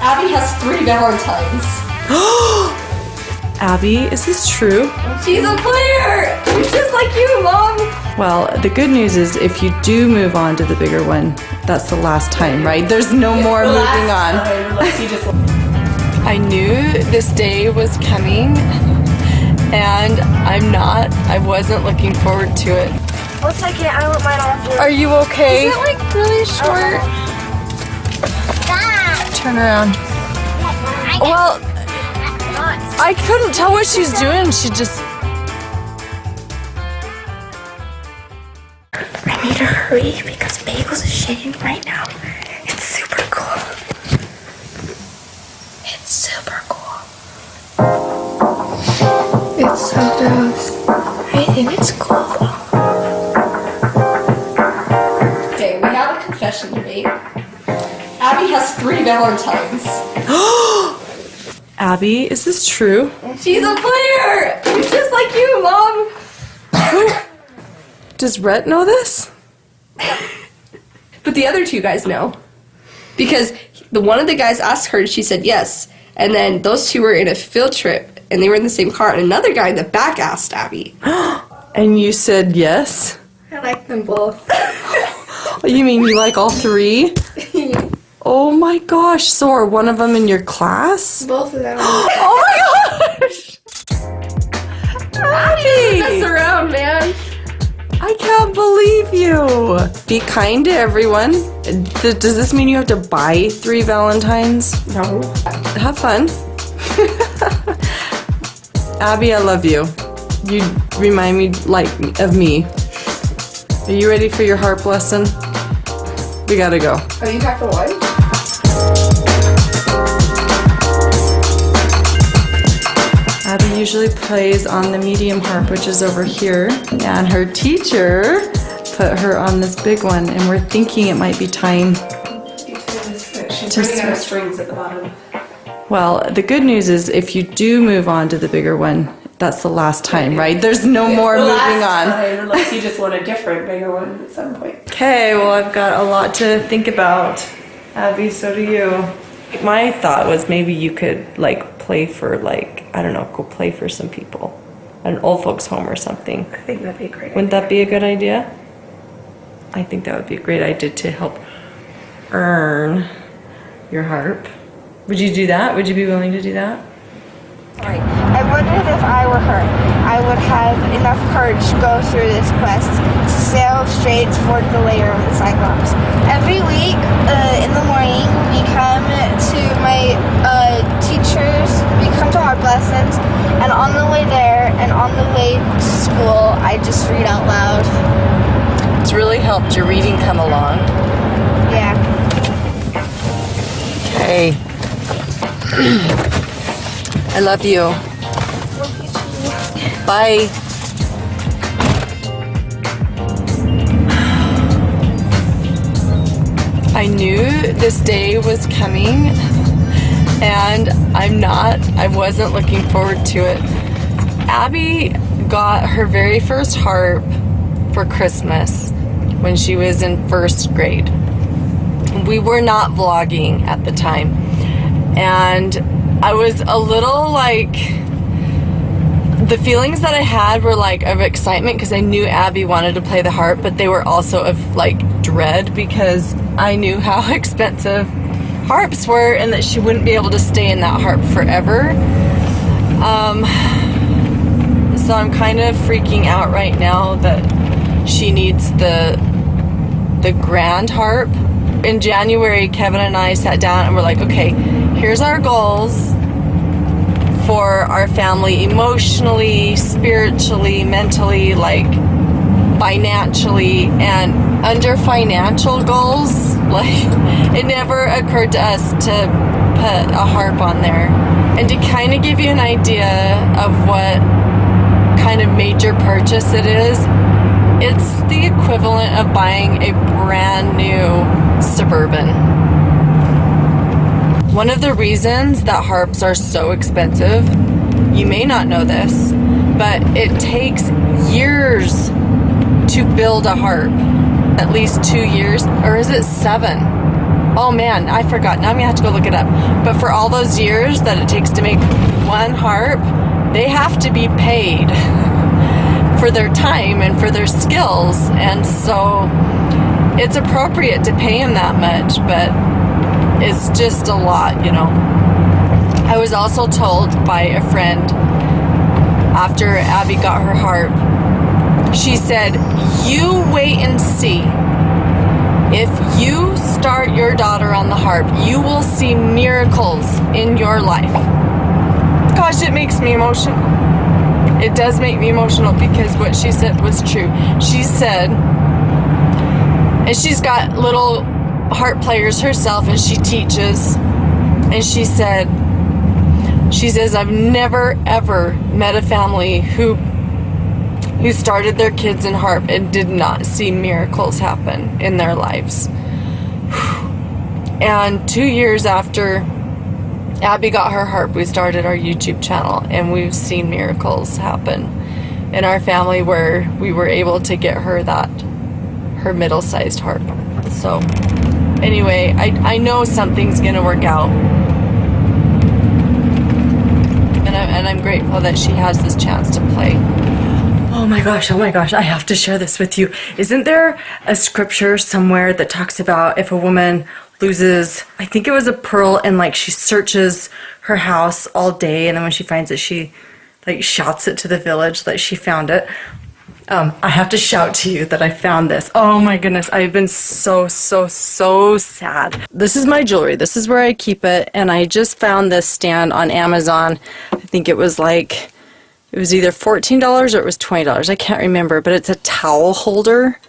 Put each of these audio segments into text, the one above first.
Abby has 3 Valentines. Abby, is this true? She's a player! She's just like you, Mom! Well, the good news is if you do move on to the bigger one, that's the last time, right? There's no more moving on. I knew this day was coming, and I wasn't looking forward to it. One second, I want mine on. Are you okay? Is it like really short? Turn around. Well, I couldn't tell what she's doing. She just... I need to hurry because Bagels is shaking right now. It's super cool. It's super cool. It's so gross. I think it's cool though. Okay, we have a confession debate. Abby has 3 Valentines. Abby, is this true? She's a player! She's just like you, Mom! Does Rhett know this? But the other 2 guys know. Because one of the guys asked her, she said yes. And then those 2 were in a field trip, and they were in the same car. And another guy in the back asked Abby. And you said yes? I like them both. You mean you like all 3? Oh my gosh, so are one of them in your class? Both of them. Oh my gosh! Abby! Mess around, man. I can't believe you! Be kind to everyone. Does this mean you have to buy 3 Valentines? No. Have fun. Abby, I love you. You remind me of me. Are you ready for your harp lesson? We gotta go. Oh, you have to what? Abby usually plays on the medium harp, which is over here, and her teacher put her on this big one, and we're thinking it might be time. She's running out of strings at the bottom. Well, the good news is if you do move on to the bigger one, that's the last time, right? There's no more moving on. Unless you just want a different, bigger one at some point. Okay, well, I've got a lot to think about. Abby, so do you. My thought was maybe you could play for I don't know, go play for some people at an old folks home or something. I think that'd be a great Wouldn't that be a good idea? I think that would be a great idea to help earn your harp. Would you do that? Would you be willing to do that? I wondered if I were her, I would have enough courage to go through this quest to sail straight toward the lair of the Cyclops. Every week in the morning, we come to my teachers, we come to harp lessons, and on the way there and on the way to school, I just read out loud. It's really helped your reading come along. Yeah. Okay. I love you. Bye. I knew this day was coming, and I wasn't looking forward to it. Abby got her very first harp for Christmas when she was in 1st grade. We were not vlogging at the time, and I was a little the feelings that I had were of excitement because I knew Abby wanted to play the harp, but they were also of dread because I knew how expensive harps were and that she wouldn't be able to stay in that harp forever. So I'm kind of freaking out right now that she needs the grand harp. In January, Kevin and I sat down and we're like, okay, here's our goals for our family emotionally, spiritually, mentally, financially. And under financial goals, it never occurred to us to put a harp on there. And to kind of give you an idea of what kind of major purchase it is, it's the equivalent of buying a brand new Suburban. One of the reasons that harps are so expensive, you may not know this, but it takes years to build a harp. At least 2 years, or is it 7? Oh man, I forgot. Now I'm gonna have to go look it up. But for all those years that it takes to make one harp, they have to be paid for their time and for their skills. And so it's appropriate to pay them that much, but it's just a lot, you know. I was also told by a friend after Abby got her harp, she said, you wait and see. If you start your daughter on the harp, you will see miracles in your life. Gosh, it makes me emotional. It does make me emotional because what she said was true. She said, and she's got little harp players herself and she teaches, and she says, I've never ever met a family who started their kids in harp and did not see miracles happen in their lives. And 2 years after Abby got her harp, we started our YouTube channel, and we've seen miracles happen in our family where we were able to get her her middle-sized harp. So anyway, I know something's gonna work out, and I'm grateful that she has this chance to play. Oh my gosh, I have to share this with you. Isn't there a scripture somewhere that talks about if a woman loses, I think it was a pearl, and like she searches her house all day, and then when she finds it, she like shouts it to the village that she found it. I have to shout to you that I found this. Oh my goodness, I've been so sad. This is my jewelry. This is where I keep it, and I just found this stand on Amazon. I think it was like, it was either $14 or it was $20. I can't remember, but it's a towel holder.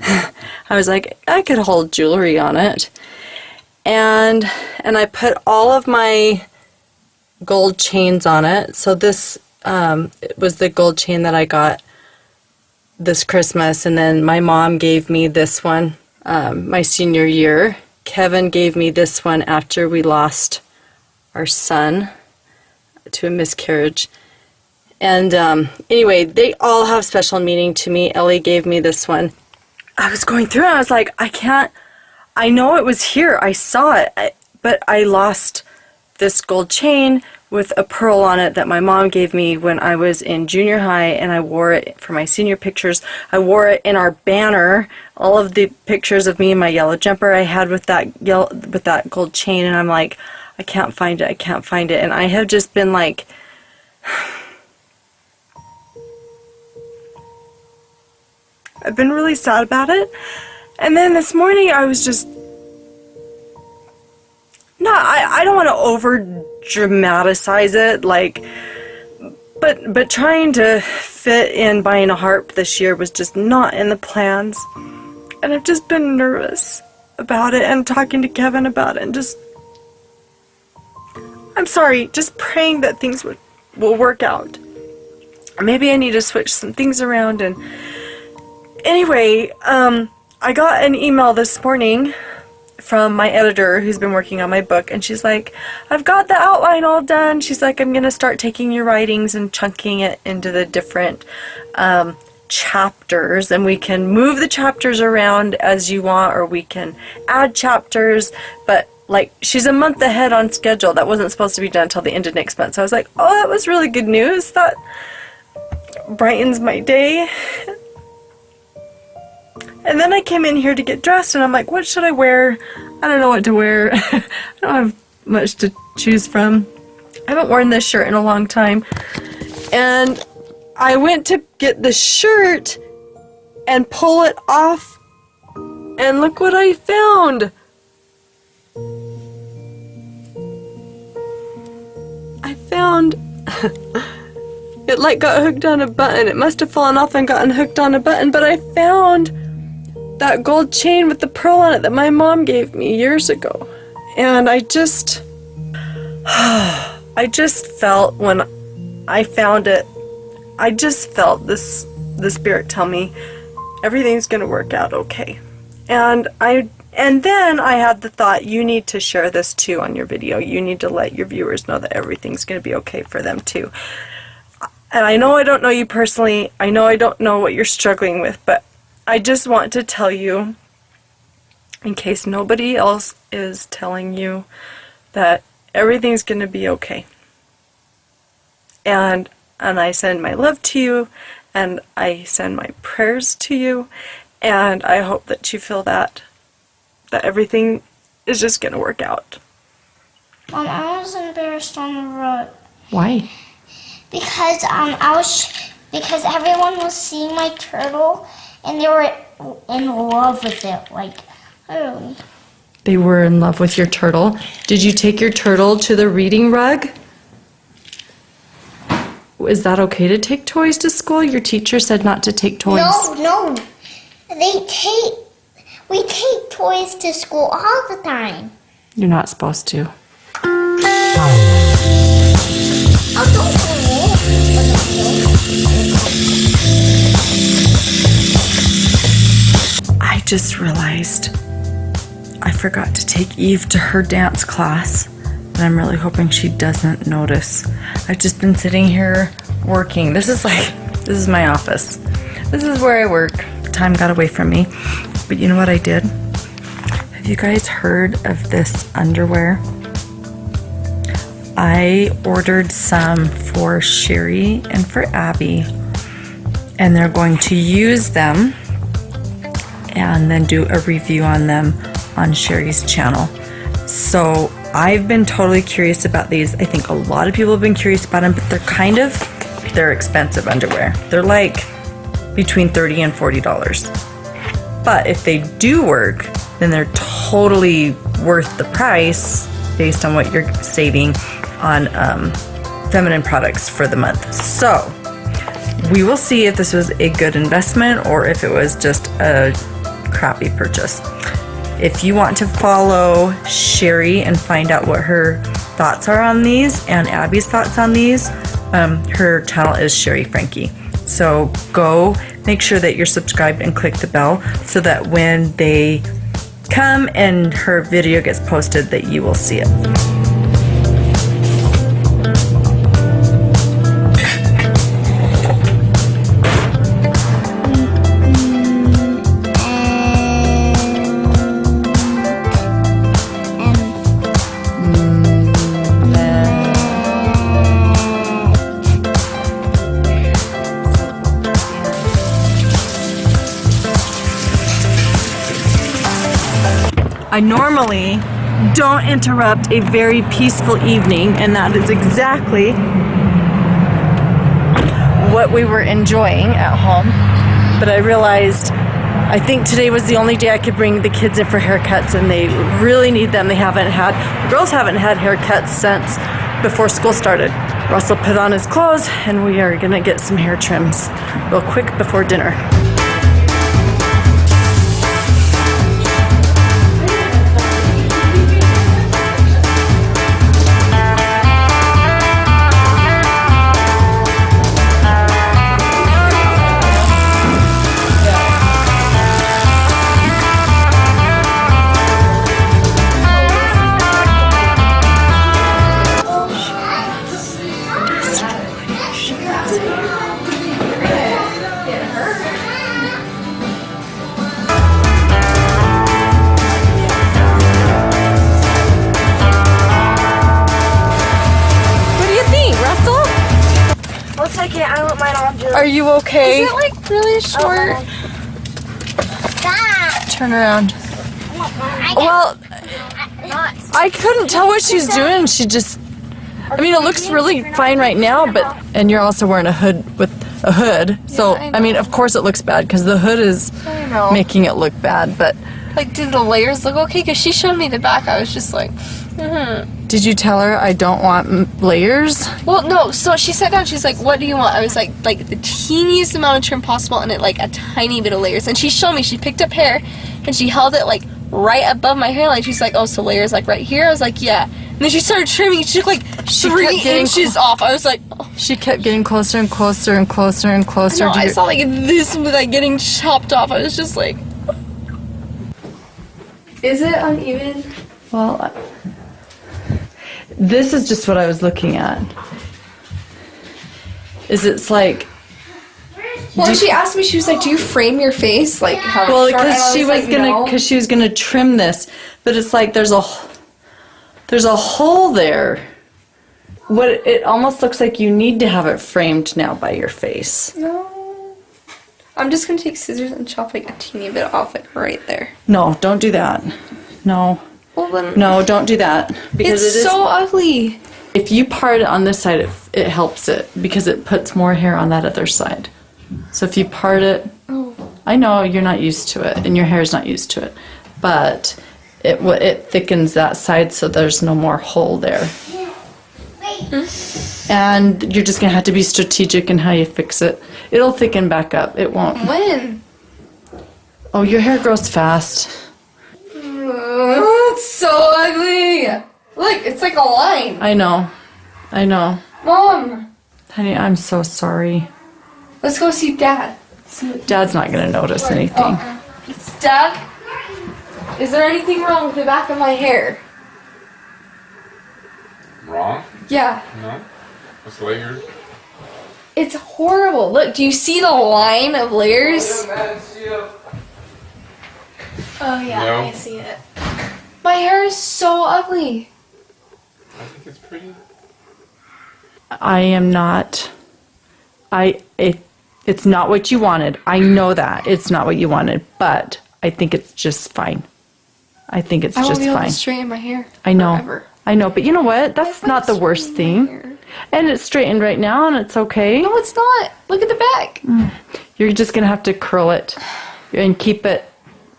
I was like, I could hold jewelry on it. And I put all of my gold chains on it. So this it was the gold chain that I got this Christmas, and then my mom gave me this one my senior year. Kevin gave me this one after we lost our son to a miscarriage. And anyway, they all have special meaning to me. Ellie gave me this one. I was going through and I was like, I know it was here. I saw it, but I lost this gold chain with a pearl on it that my mom gave me when I was in junior high, and I wore it for my senior pictures. I wore it in our banner, all of the pictures of me in my yellow jumper I had with that gold chain, and I'm like, I can't find it. And I have just been like, I've been really sad about it. And then this morning I was just, I don't want to over dramatize it, like, but trying to fit in buying a harp this year was just not in the plans. And I've just been nervous about it and talking to Kevin about it, and just, I'm sorry, just praying that things will work out. Maybe I need to switch some things around. And anyway, I got an email this morning from my editor who's been working on my book, and she's like, I've got the outline all done. She's like, I'm gonna start taking your writings and chunking it into the different chapters, and we can move the chapters around as you want, or we can add chapters, but like, she's a month ahead on schedule. That wasn't supposed to be done until the end of next month. So I was like, oh, that was really good news. That brightens my day. And then I came in here to get dressed, and I'm like, what should I wear? I don't know what to wear. I don't have much to choose from. I haven't worn this shirt in a long time. And I went to get the shirt and pull it off, and look what I found. I found it like got hooked on a button. It must have fallen off and gotten hooked on a button, but I found that gold chain with the pearl on it that my mom gave me years ago. And I just felt, when I found it, I just felt the Spirit tell me everything's gonna work out okay. And then I had the thought, you need to share this too on your video. You need to let your viewers know that everything's gonna be okay for them too. And I know I don't know you personally. I know I don't know what you're struggling with, but I just want to tell you in case nobody else is telling you that everything's going to be okay. And I send my love to you, and I send my prayers to you, and I hope that you feel that everything is just going to work out. Mom, I was embarrassed on the road. Why? Because because everyone was seeing my turtle and they were in love with it, like literally. They were in love with your turtle. Did you take your turtle to the reading rug? Is that okay to take toys to school? Your teacher said not to take toys. No. We take toys to school all the time. You're not supposed to. Oh, don't I just realized I forgot to take Eve to her dance class, and I'm really hoping she doesn't notice. I've just been sitting here working. This is my office. This is where I work. Time got away from me. But you know what I did? Have you guys heard of this underwear? I ordered some for Sherry and for Abby, and they're going to use them and then do a review on them on Sherry's channel. So I've been totally curious about these. I think a lot of people have been curious about them, but they're expensive underwear. They're like between $30 and $40. But if they do work, then they're totally worth the price based on what you're saving on feminine products for the month. So we will see if this was a good investment or if it was just a crappy purchase. If you want to follow Sherry and find out what her thoughts are on these and Abby's thoughts on these, her channel is Sherry Frankie. So go make sure that you're subscribed and click the bell so that when they come and her video gets posted that you will see it. I normally don't interrupt a very peaceful evening, and that is exactly what we were enjoying at home. But I realized I think today was the only day I could bring the kids in for haircuts, and they really need them. The girls haven't had haircuts since before school started. Russell put on his clothes, and we are gonna get some hair trims real quick before dinner. Are you okay? Is it like really short? Turn around. Well, I couldn't tell what she's doing. She just, I mean, it looks really fine right now, and you're also wearing a hood with a hood. So, I mean, of course it looks bad because the hood is making it look bad, but. Like, did the layers look okay? Because she showed me the back. I was just like, Did you tell her I don't want layers? Well, no. So she sat down. She's like, "What do you want?" I was like the teeniest amount of trim possible, and it like a tiny bit of layers. And she showed me. She picked up hair, and she held it like right above my hairline. She's like, "Oh, so layers like right here?" I was like, "Yeah." And then she started trimming. She took like 3 inches off. I was like, oh. She kept getting closer and closer and closer and closer. I saw like this was like getting chopped off. I was just like, is it uneven? Well, this is just what I was looking at. It's like Well, she asked me, she was like, do you frame your face? Like, how Well, short? And I because she was like, gonna, no. because she was gonna trim this, but it's like there's a hole there. What it almost looks like you need to have it framed now by your face. No. I'm just going to take scissors and chop like a teeny bit off, like right there. No, don't do that. No, Well, then. no, don't do that because It's it is. so ugly. If you part it on this side, it helps it because it puts more hair on that other side. So if you part it, I know you're not used to it and your hair's not used to it, but it thickens that side so there's no more hole there. And you're just gonna have to be strategic in how you fix it. It'll thicken back up. It won't. When? Oh, your hair grows fast. It's so ugly. Look, it's like a line. I know. Mom, Honey, I'm so sorry. let's go see Dad. Dad's not gonna notice anything. Dad, is there anything wrong with the back of my hair? Wrong? Yeah. No? It's layers. It's horrible. Look, do you see the line of layers? Oh yeah, No. I see it. My hair is so ugly. I think it's pretty. I am not. It's not what you wanted. I know that it's not what you wanted, but I think it's just fine. I think it's I won't just be able fine. to straighten my hair. I know. Forever. I know, but you know what? That's not the worst thing. And it's straightened right now, and it's okay. No, it's not. Look at the back. You're just gonna have to curl it and keep it.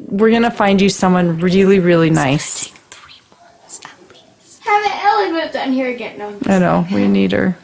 We're gonna find you someone really, really nice. Haven't Ellie lived down here again? No. I know we need her.